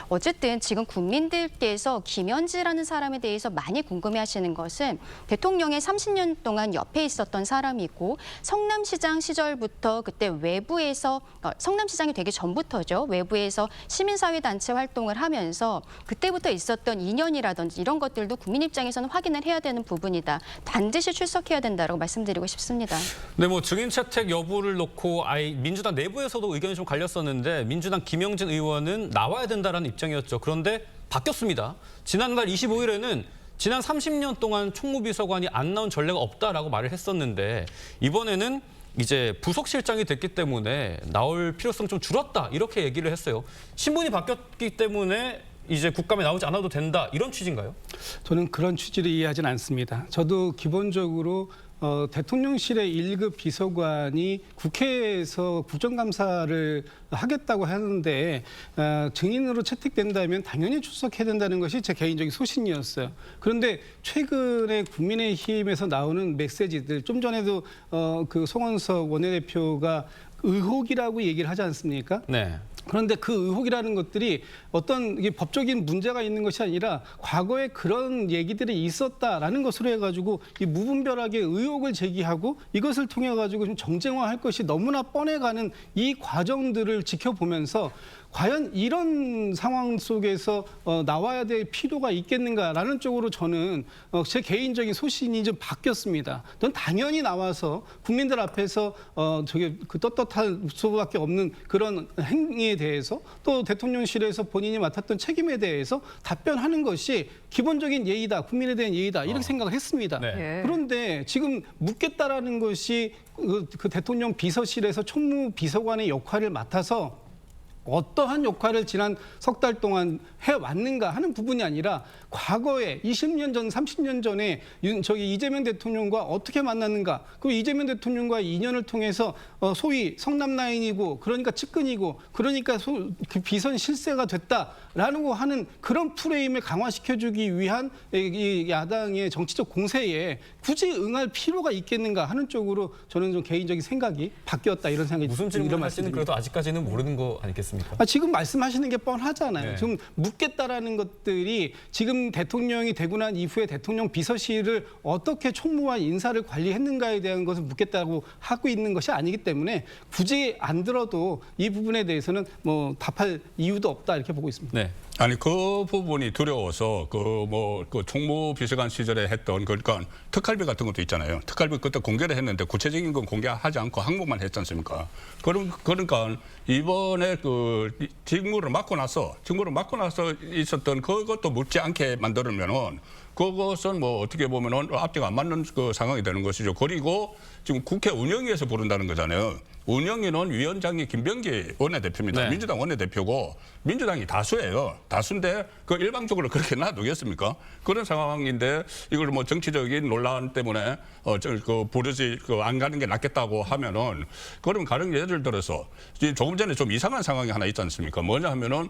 어쨌든 지금 국민들께서 김현지라는 사람에 대해서 많이 궁금해하시는 것은 대통령의 30년 동안 옆에 있었던 사람이고 성남시장 시절부터 그때 외부에서 성남시장이 되기 전부터죠. 외부에서 시민사회단체 활동을 하면서 그때부터 있었던 인연이라든지 이런 것들도 국민 입장에서는 확인을 해야 되는 부분이다. 반드시 출석해야 된다고 말씀드리고 싶습니다.
네, 뭐 증인 채택 여부를 놓고 민주당 내부에서도 의견이 좀 갈렸었는데 민주당 김영진 의원은 나와야 된다라는 입장이었죠. 그런데 바뀌었습니다. 지난달 25일에는 지난 30년 동안 총무비서관이 안 나온 전례가 없다라고 말을 했었는데 이번에는 이제 부속실장이 됐기 때문에 나올 필요성 좀 줄었다 이렇게 얘기를 했어요. 신분이 바뀌었기 때문에 이제 국감에 나오지 않아도 된다 이런 취지인가요?
저는 그런 취지를 이해하진 않습니다. 저도 기본적으로 대통령실의 1급 비서관이 국회에서 국정감사를 하겠다고 하는데 증인으로 채택된다면 당연히 출석해야 된다는 것이 제 개인적인 소신이었어요. 그런데 최근에 국민의힘에서 나오는 메시지들, 좀 전에도 그 송원석 원내대표가 의혹이라고 얘기를 하지 않습니까?
네.
그런데 그 의혹이라는 것들이 어떤 이게 법적인 문제가 있는 것이 아니라 과거에 그런 얘기들이 있었다라는 것으로 해가지고 이 무분별하게 의혹을 제기하고 이것을 통해 가지고 좀 정쟁화할 것이 너무나 뻔해가는 이 과정들을 지켜보면서 과연 이런 상황 속에서 나와야 될 필요가 있겠는가라는 쪽으로 저는 제 개인적인 소신이 좀 바뀌었습니다. 넌 당연히 나와서 국민들 앞에서 저게 그 떳떳할 수밖에 없는 그런 행위에 대해서 또 대통령실에서 본인이 맡았던 책임에 대해서 답변하는 것이 기본적인 예의다, 국민에 대한 예의다 이렇게 생각을 했습니다.
네.
그런데 지금 묻겠다라는 것이 그 대통령 비서실에서 총무비서관의 역할을 맡아서 어떠한 역할을 지난 석 달 동안 해왔는가 하는 부분이 아니라 과거에 20년 전, 30년 전에 이재명 대통령과 어떻게 만났는가, 그리고 이재명 대통령과의 인연을 통해서 소위 성남라인이고 그러니까 측근이고 그러니까 그 비선 실세가 됐다라는 거 하는 그런 프레임을 강화시켜주기 위한 이 야당의 정치적 공세에 굳이 응할 필요가 있겠는가 하는 쪽으로 저는 좀 개인적인 생각이 바뀌었다 이런 생각이
무슨 질문을 할지는 그래도 아직까지는 모르는 거 아니겠습니까?
지금 말씀하시는 게 뻔하잖아요.
네.
지금 묻겠다라는 것들이 지금 대통령이 되고 난 이후에 대통령 비서실을 어떻게 총무와 인사를 관리했는가에 대한 것을 묻겠다고 하고 있는 것이 아니기 때문에 굳이 안 들어도 이 부분에 대해서는 뭐 답할 이유도 없다 이렇게 보고 있습니다.
네.
아니 그 부분이 두려워서 그 총무비서관 시절에 했던 그러니까 특활비 같은 것도 있잖아요. 특활비 그때 공개를 했는데 구체적인 건 공개하지 않고 항목만 했지 않습니까? 그러니까 이번에 그 직무를 맡고 나서 있었던 그것도 묻지 않게 만들면은 그것은 뭐 어떻게 보면은 앞뒤가 안 맞는 그 상황이 되는 것이죠. 그리고 지금 국회 운영위에서 부른다는 거잖아요. 운영위는 위원장이 김병기 원내대표입니다.
네.
민주당 원내대표고 민주당이 다수예요. 다수인데 그 일방적으로 그렇게 놔두겠습니까? 그런 상황인데 이걸 뭐 정치적인 논란 때문에 그 부르지 안 가는 게 낫겠다고 하면은 그럼 가령 예를 들어서 조금 전에 좀 이상한 상황이 하나 있지 않습니까? 뭐냐 하면은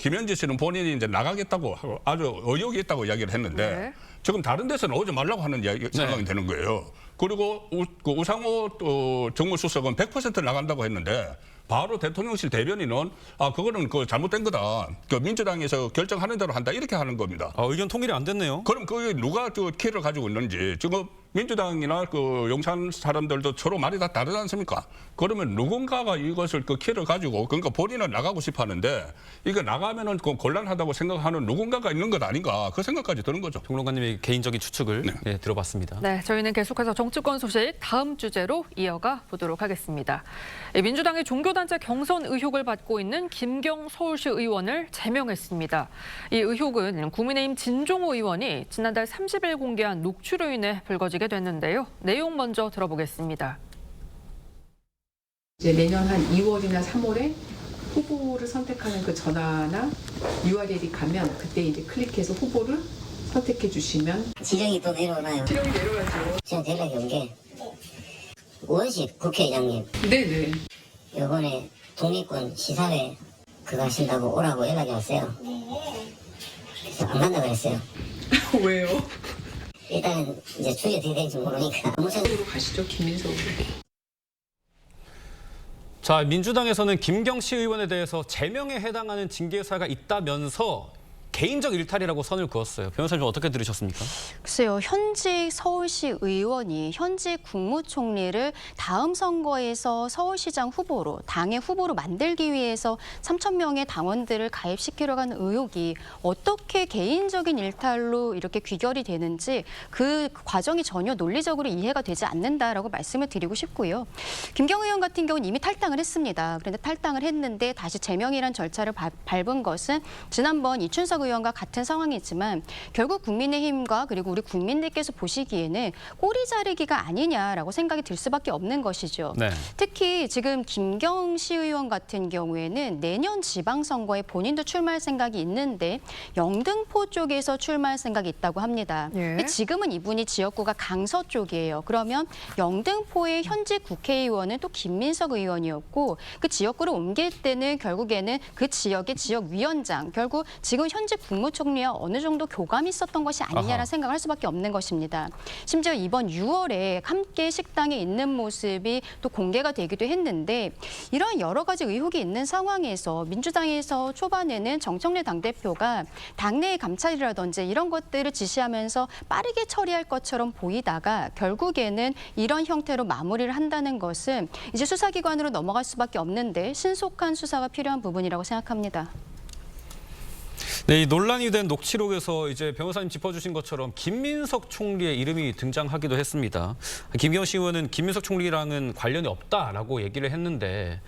김현지 씨는 본인이 이제 나가겠다고 하고 아주 의욕이 있다고 이야기를 했는데
네.
지금 다른 데서는 오지 말라고 하는 상황이 되는 거예요. 그리고 우상호 정무수석은 100% 나간다고 했는데 바로 대통령실 대변인은 그거는 그 잘못된 거다. 그 민주당에서 결정하는 대로 한다 이렇게 하는 겁니다.
의견 통일이 안 됐네요.
그럼 그게 누가 그 키를 가지고 있는지 지금 민주당이나 그 용산 사람들도 서로 말이 다 다르지 않습니까? 그러면 누군가가 이것을 그 키를 가지고 그러니까 본인은 나가고 싶어 하는데 이거 나가면은 그 곤란하다고 생각하는 누군가가 있는 것 아닌가 그 생각까지 드는 거죠.
평론가님의 개인적인 추측을 들어봤습니다.
네, 저희는 계속해서 정치권 소식 다음 주제로 이어가 보도록 하겠습니다. 민주당의 종교단체 경선 의혹을 받고 있는 김경 서울시 의원을 제명했습니다. 이 의혹은 국민의힘 진종호 의원이 지난달 30일 공개한 녹취로 인해 불거지게 됐는데요. 내용 먼저 들어보겠습니다.
이제 내년 한 2월이나 3월에 후보를 선택하는 그 전화나 URL이 가면 그때 이제 클릭해서 후보를 선택해 주시면
지령이 또 내려오나요?
지령이 내려가죠.
제가 연락이 온 게 우원식 국회의장님.
네네.
이번에 독립군 시사회 그거 하신다고 오라고 연락이 왔어요. 그래서 안 간다고 그랬어요.
왜요?
일단은 이제 추이 어떻게 될지 모르니까 아무 생각.
가시죠, 김민석으로.
자, 민주당에서는 김경시 의원에 대해서 제명에 해당하는 징계 사유가 있다면서 개인적 일탈이라고 선을 그었어요. 변호사님 어떻게 들으셨습니까?
글쎄요. 현직 서울시 의원이 현직 국무총리를 다음 선거에서 서울시장 후보로 당의 후보로 만들기 위해서 3,000명의 당원들을 가입시키려고 하는 의혹이 어떻게 개인적인 일탈로 이렇게 귀결이 되는지 그 과정이 전혀 논리적으로 이해가 되지 않는다라고 말씀을 드리고 싶고요. 김경 의원 같은 경우는 이미 탈당을 했습니다. 그런데 탈당을 했는데 다시 제명이란 절차를 밟은 것은 지난번 이춘석 김민석 의원과 같은 상황이지만 결국 국민의힘과 그리고 우리 국민들께서 보시기에는 꼬리 자르기가 아니냐라고 생각이 들 수밖에 없는 것이죠.
네.
특히 지금 김경시 의원 같은 경우에는 내년 지방선거에 본인도 출마할 생각이 있는데 영등포 쪽에서 출마할 생각이 있다고 합니다. 근데 지금은 이분이 지역구가 강서 쪽이에요. 그러면 영등포의 현직 국회의원은 또 김민석 의원이었고 그 지역구를 옮길 때는 결국에는 그 지역의 지역위원장, 결국 지금 현직 국무총리와 어느 정도 교감이 있었던 것이 아니냐라는 생각을 할 수밖에 없는 것입니다. 심지어 이번 6월에 함께 식당에 있는 모습이 또 공개가 되기도 했는데 이런 여러 가지 의혹이 있는 상황에서 민주당에서 초반에는 정청래 당대표가 당내의 감찰이라든지 이런 것들을 지시하면서 빠르게 처리할 것처럼 보이다가 결국에는 이런 형태로 마무리를 한다는 것은 이제 수사기관으로 넘어갈 수밖에 없는데 신속한 수사가 필요한 부분이라고 생각합니다.
네, 이 논란이 된 녹취록에서 이제 변호사님 짚어주신 것처럼 김민석 총리의 이름이 등장하기도 했습니다. 김경시 의원은 김민석 총리랑은 관련이 없다라고 얘기를 했는데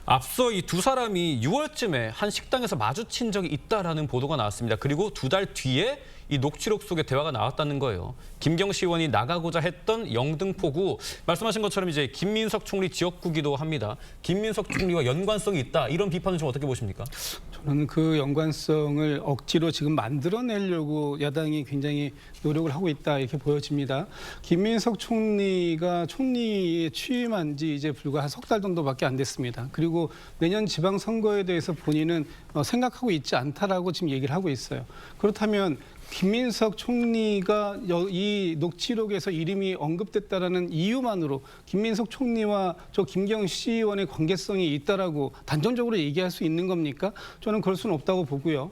앞서 이 두 사람이 6월쯤에 한 식당에서 마주친 적이 있다라는 보도가 나왔습니다. 그리고 2달 뒤에 이 녹취록 속에 대화가 나왔다는 거예요. 김경시 의원이 나가고자 했던 영등포구, 말씀하신 것처럼 이제 김민석 총리 지역구기도 합니다. 김민석 총리와 연관성이 있다, 이런 비판은 좀 어떻게 보십니까?
저는 그 연관성을 억지로 지금 만들어내려고 야당이 굉장히 노력을 하고 있다, 이렇게 보여집니다. 김민석 총리가 총리에 취임한 지 이제 불과 한 석 달 정도밖에 안 됐습니다. 그리고 내년 지방선거에 대해서 본인은 생각하고 있지 않다라고 지금 얘기를 하고 있어요. 그렇다면 김민석 총리가 이 녹취록에서 이름이 언급됐다라는 이유만으로 김민석 총리와 저 김경시 의원의 관계성이 있다라고 단정적으로 얘기할 수 있는 겁니까? 저는 그럴 수는 없다고 보고요.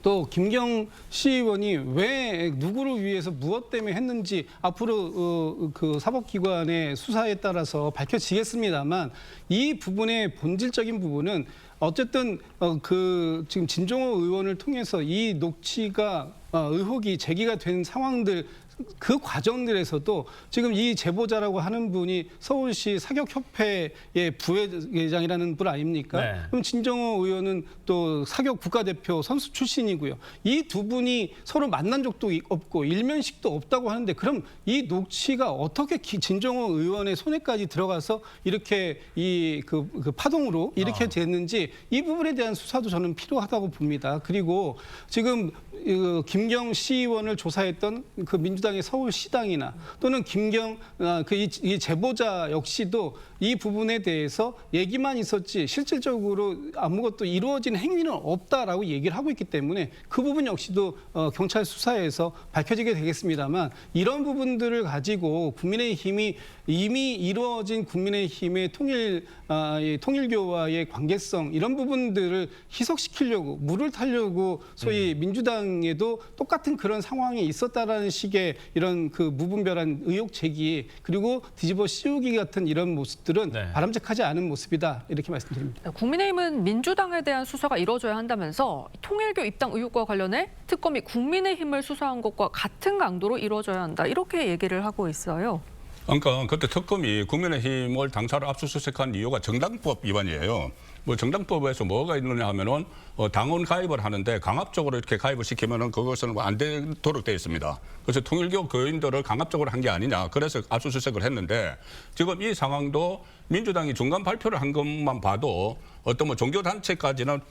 또 김경시 의원이 왜 누구를 위해서 무엇 때문에 했는지 앞으로 그 사법기관의 수사에 따라서 밝혀지겠습니다만 이 부분의 본질적인 부분은 어쨌든 그 지금 진종호 의원을 통해서 이 녹취가 의혹이 제기가 된 상황들, 그 과정들에서도 지금 이 제보자라고 하는 분이 서울시 사격협회의 부회장이라는 분 아닙니까?
네.
그럼 진정호 의원은 또 사격 국가대표 선수 출신이고요. 이 두 분이 서로 만난 적도 없고 일면식도 없다고 하는데 그럼 이 녹취가 어떻게 진정호 의원의 손에까지 들어가서 이렇게 그 파동으로 이렇게 됐는지 이 부분에 대한 수사도 저는 필요하다고 봅니다. 그리고 지금 김경시 의원을 조사했던 그 민주당의 서울시당이나 또는 이 제보자 역시도 이 부분에 대해서 얘기만 있었지 실질적으로 아무것도 이루어진 행위는 없다라고 얘기를 하고 있기 때문에 그 부분 역시도 경찰 수사에서 밝혀지게 되겠습니다만 이런 부분들을 가지고 국민의힘이 이미 이루어진 국민의힘의 통일교와의 관계성 이런 부분들을 희석시키려고 물을 타려고 소위 민주당에도 똑같은 그런 상황이 있었다라는 식의 이런 그 무분별한 의혹 제기 그리고 뒤집어 씌우기 같은 이런 모습들은 바람직하지 않은 모습이다 이렇게 말씀드립니다.
국민의힘은 민주당에 대한 수사가 이루어져야 한다면서 통일교 입당 의혹과 관련해 특검이 국민의힘을 수사한 것과 같은 강도로 이루어져야 한다 이렇게 얘기를 하고 있어요.
그러니까 그때 특검이 국민의힘을 당사로 압수수색한 이유가 정당법 위반이에요. 뭐 정당법에서 뭐가 있느냐 하면은 당원 가입을 하는데 강압적으로 이렇게 가입을 시키면은 그것은 안 되도록 되어 있습니다. 그래서 통일교 교인들을 강압적으로 한 게 아니냐. 그래서 압수수색을 했는데 지금 이 상황도 민주당이 중간 발표를 한 것만 봐도 어떤 뭐 종교단체까지는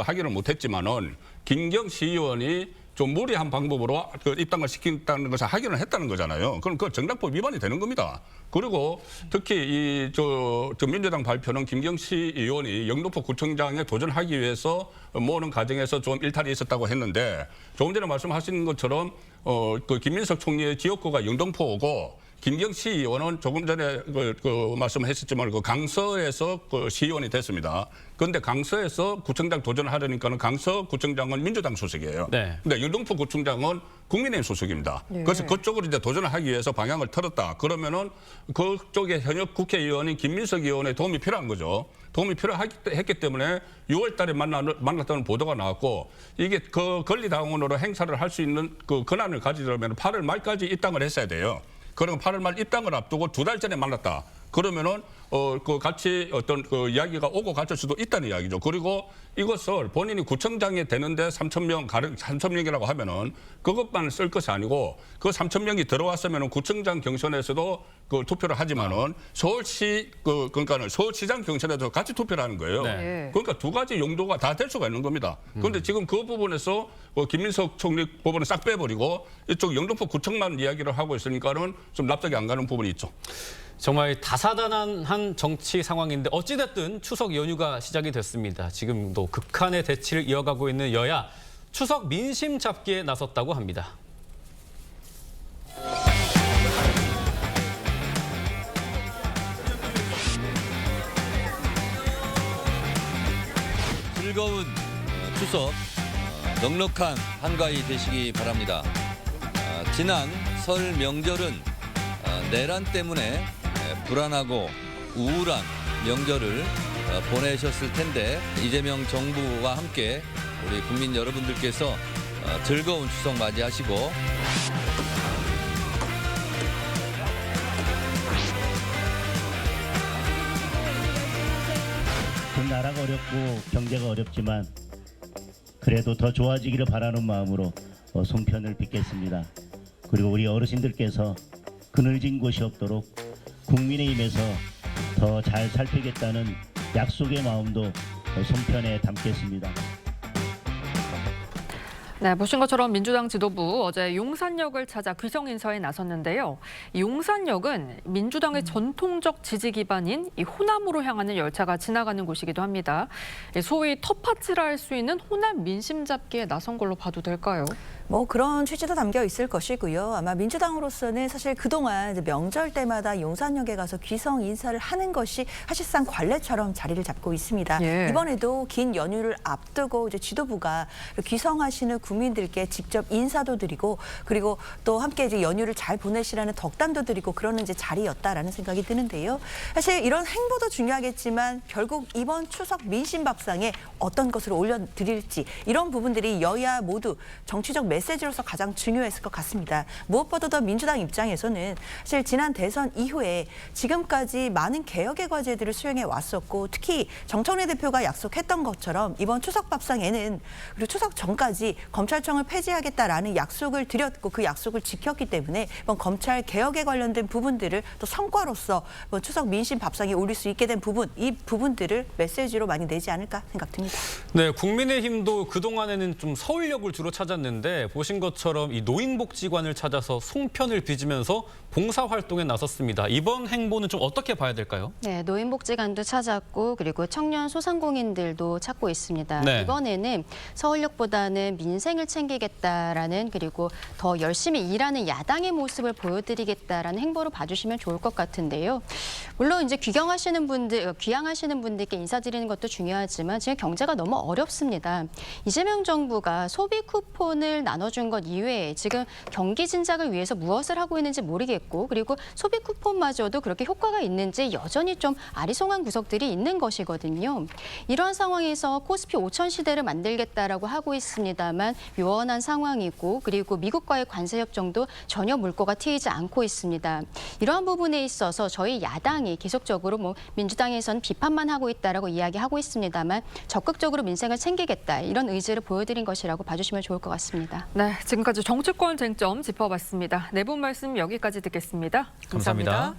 하기는 못했지만은 김경시 의원이 좀 무리한 방법으로 그 입당을 시킨다는 것을 확인을 했다는 거잖아요. 그럼 그 정당법 위반이 되는 겁니다. 그리고 특히 저 민주당 발표는 김경시 의원이 영등포 구청장에 도전하기 위해서 모으는 과정에서 좀 일탈이 있었다고 했는데 조금 전에 말씀하신 것처럼 그 김민석 총리의 지역구가 영등포고 김경시 의원은 조금 전에 말씀하셨지만 그 강서에서 그 시의원이 됐습니다. 그런데 강서에서 구청장 도전을 하려니까는 강서 구청장은 민주당 소속이에요. 네. 근데 영등포 구청장은 국민의힘 소속입니다. 네. 그래서 그쪽으로 이제 도전을 하기 위해서 방향을 틀었다. 그러면은 그쪽에 현역 국회의원인 김민석 의원의 도움이 필요한 거죠. 도움이 필요했기 때문에 6월 달에 만났다는 보도가 나왔고 이게 그 권리당원으로 행사를 할 수 있는 그 권한을 가지려면 8월 말까지 입당을 했어야 돼요. 그리고 8월 말 입당을 앞두고 2달 전에 만났다. 그러면은 그 같이 어떤 그 이야기가 오고 갔을 수도 있다는 이야기죠. 그리고 이것을 본인이 구청장이 되는데 3,000명이라고 하면은 그것만 쓸 것이 아니고 그 3,000명이 들어왔으면은 구청장 경선에서도 그 투표를 하지만은 서울시 그러니까는 서울시장 경선에도 같이 투표를 하는 거예요.
네.
그러니까 두 가지 용도가 다 될 수가 있는 겁니다. 그런데 지금 그 부분에서 김민석 총리 부분을 싹 빼버리고 이쪽 영등포 구청만 이야기를 하고 있으니까는 좀 납득이 안 가는 부분이 있죠.
정말 다사다난한 정치 상황인데 어찌됐든 추석 연휴가 시작이 됐습니다. 지금도 극한의 대치를 이어가고 있는 여야, 추석 민심 잡기에 나섰다고 합니다.
즐거운 추석, 넉넉한 한가위 되시기 바랍니다. 지난 설 명절은 내란 때문에 불안하고 우울한 명절을 보내셨을 텐데 이재명 정부와 함께 우리 국민 여러분들께서 즐거운 추석 맞이하시고
나라가 어렵고 경제가 어렵지만 그래도 더 좋아지기를 바라는 마음으로 송편을 빚겠습니다. 그리고 우리 어르신들께서 그늘진 곳이 없도록 국민의힘에서 더 잘 살피겠다는 약속의 마음도 송편에 담겠습니다.
네, 보신 것처럼 민주당 지도부 어제 용산역을 찾아 귀성 인사에 나섰는데요. 이 용산역은 민주당의 전통적 지지 기반인 이 호남으로 향하는 열차가 지나가는 곳이기도 합니다. 소위 텃밭이라 할 수 있는 호남 민심 잡기에 나선 걸로 봐도 될까요?
뭐 그런 취지도 담겨 있을 것이고요. 아마 민주당으로서는 사실 그동안 이제 명절 때마다 용산역에 가서 귀성 인사를 하는 것이 사실상 관례처럼 자리를 잡고 있습니다.
예.
이번에도 긴 연휴를 앞두고 이제 지도부가 귀성하시는 국민들께 직접 인사도 드리고 그리고 또 함께 이제 연휴를 잘 보내시라는 덕담도 드리고 그러는 이제 자리였다라는 생각이 드는데요. 사실 이런 행보도 중요하겠지만 결국 이번 추석 민심 밥상에 어떤 것을 올려드릴지 이런 부분들이 여야 모두 정치적 메시지로서 가장 중요했을 것 같습니다. 무엇보다도 민주당 입장에서는 사실 지난 대선 이후에 지금까지 많은 개혁의 과제들을 수행해 왔었고 특히 정청래 대표가 약속했던 것처럼 이번 추석 밥상에는 그리고 추석 전까지 검찰청을 폐지하겠다라는 약속을 드렸고 그 약속을 지켰기 때문에 이번 검찰 개혁에 관련된 부분들을 또 성과로서 이번 추석 민심 밥상에 올릴 수 있게 된 부분, 이 부분들을 메시지로 많이 내지 않을까 생각됩니다.
네, 국민의힘도 그동안에는 좀 서울역을 주로 찾았는데 보신 것처럼 이 노인복지관을 찾아서 송편을 빚으면서 봉사활동에 나섰습니다. 이번 행보는 좀 어떻게 봐야 될까요?
네, 노인복지관도 찾았고 그리고 청년 소상공인들도 찾고 있습니다.
네.
이번에는 서울역보다는 민생을 챙기겠다라는 그리고 더 열심히 일하는 야당의 모습을 보여드리겠다라는 행보로 봐주시면 좋을 것 같은데요. 물론 이제 귀향하시는 분들께 인사드리는 것도 중요하지만 지금 경제가 너무 어렵습니다. 이재명 정부가 소비 쿠폰을 나눠준 것 이외에 지금 경기 진작을 위해서 무엇을 하고 있는지 모르겠고 그리고 소비 쿠폰마저도 그렇게 효과가 있는지 여전히 좀 아리송한 구석들이 있는 것이거든요. 이러한 상황에서 코스피 5천 시대를 만들겠다라고 하고 있습니다만 요원한 상황이고 그리고 미국과의 관세 협정도 전혀 물꼬가 트이지 않고 있습니다. 이러한 부분에 있어서 저희 야당이 계속적으로 민주당에서는 비판만 하고 있다라고 이야기하고 있습니다만 적극적으로 민생을 챙기겠다 이런 의지를 보여드린 것이라고 봐주시면 좋을 것 같습니다.
네, 지금까지 정치권 쟁점 짚어봤습니다. 네 분 말씀 여기까지 듣겠습니다.
감사합니다.